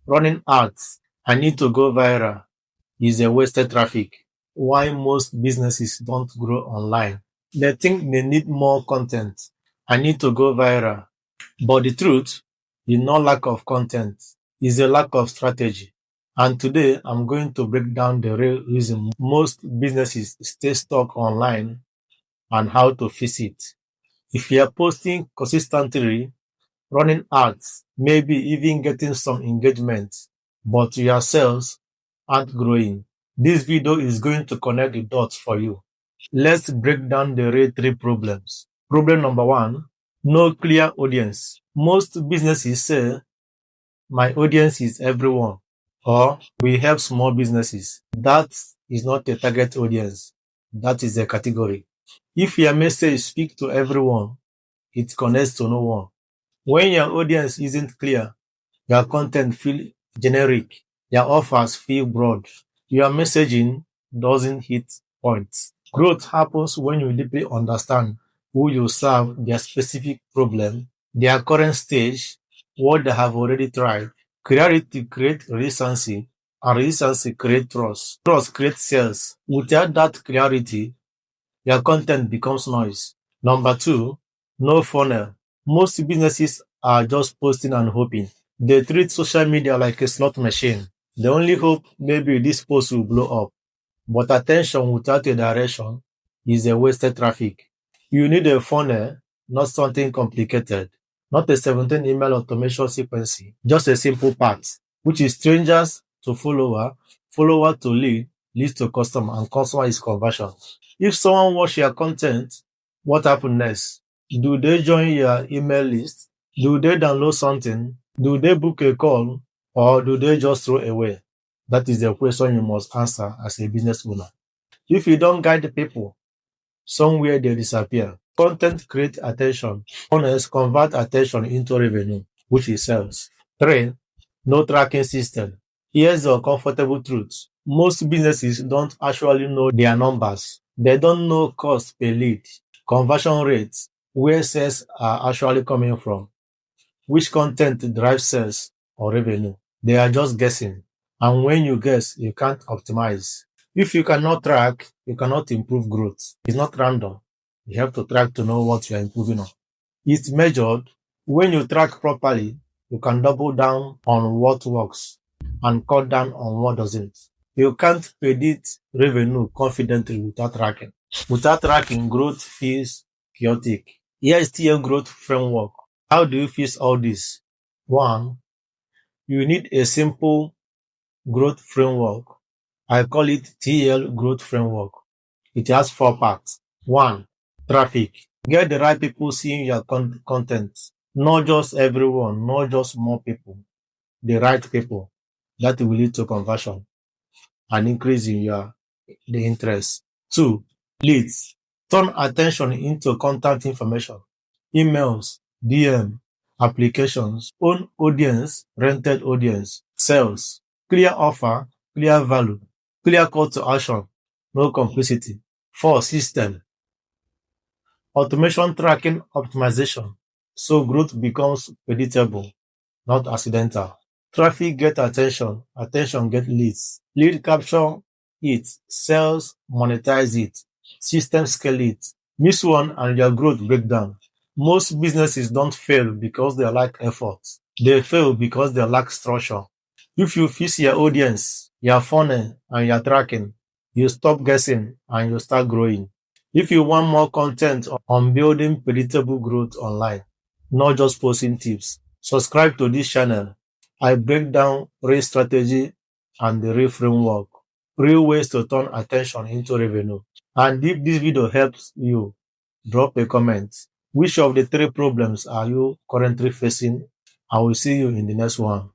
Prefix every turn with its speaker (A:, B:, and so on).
A: Running ads, I need to go viral, is a wasted traffic. Why most businesses don't grow online? They think they need more content. I need to go viral. But the truth is not lack of content, it's a lack of strategy. And today I'm going to break down the real reason most businesses stay stuck online and how to fix it. If you are posting consistently, running ads, maybe even getting some engagement, but your sales aren't growing, this video is going to connect the dots for you. Let's break down the real three problems. Problem number one, no clear audience. Most businesses say, my audience is everyone, or we help small businesses. That is not a target audience. That is a category. If your message speaks to everyone, it connects to no one. When your audience isn't clear, your content feels generic, your offers feel broad, your messaging doesn't hit points. Growth happens when you deeply understand who you serve, their specific problem, their current stage, what they have already tried. Clarity creates resistance, and resistance creates trust. Trust creates sales. Without that clarity, your content becomes noise. Number two, no funnel. Most businesses are just posting and hoping. They treat social media like a slot machine. They only hope maybe this post will blow up. But attention without a direction is a wasted traffic. You need a funnel, not something complicated. Not a 17 email automation sequence, just a simple path, which is strangers to follower, follower to lead, lead to customer, and customer is conversion. If someone watch your content, what happens next? Do they join your email list? Do they download something? Do they book a call? Or do they just throw away? That is the question you must answer as a business owner. If you don't guide the people, somewhere they disappear. Content creates attention. Honest convert attention into revenue, which is sales. 3. No tracking system. Here's the uncomfortable truth. Most businesses don't actually know their numbers. They don't know cost per lead, conversion rates, where sales are actually coming from, which content drives sales or revenue. They are just guessing. And when you guess, you can't optimize. If you cannot track, you cannot improve growth. It's not random. You have to track to know what you are improving on. It's measured. When you track properly, you can double down on what works and cut down on what doesn't. You can't predict revenue confidently without tracking. Without tracking, growth feels chaotic. Here is TL growth framework. How do you fix all this? 1. You need a simple growth framework. I call it TL growth framework. It has 4 parts. 1. Traffic. Get the right people seeing your content. Not just everyone, not just more people. The right people. That will lead to conversion and increase in the interest. 2. Leads. Turn attention into contact information. Emails, DM, applications, own audience, rented audience, sales, clear offer, clear value, clear call to action, no complicity. 4. System. Automation tracking optimization. So growth becomes predictable, not accidental. Traffic get attention, attention get leads. Lead capture it, sales monetize it, system scale it. Miss one and your growth breakdown. Most businesses don't fail because they lack effort. They fail because they lack structure. If you fix your audience, your funnel, and your tracking, you stop guessing and you start growing. If you want more content on building predictable growth online, not just posting tips, subscribe to this channel. I break down real strategy and the real framework, real ways to turn attention into revenue. And if this video helps you, drop a comment. Which of the 3 problems are you currently facing? I will see you in the next one.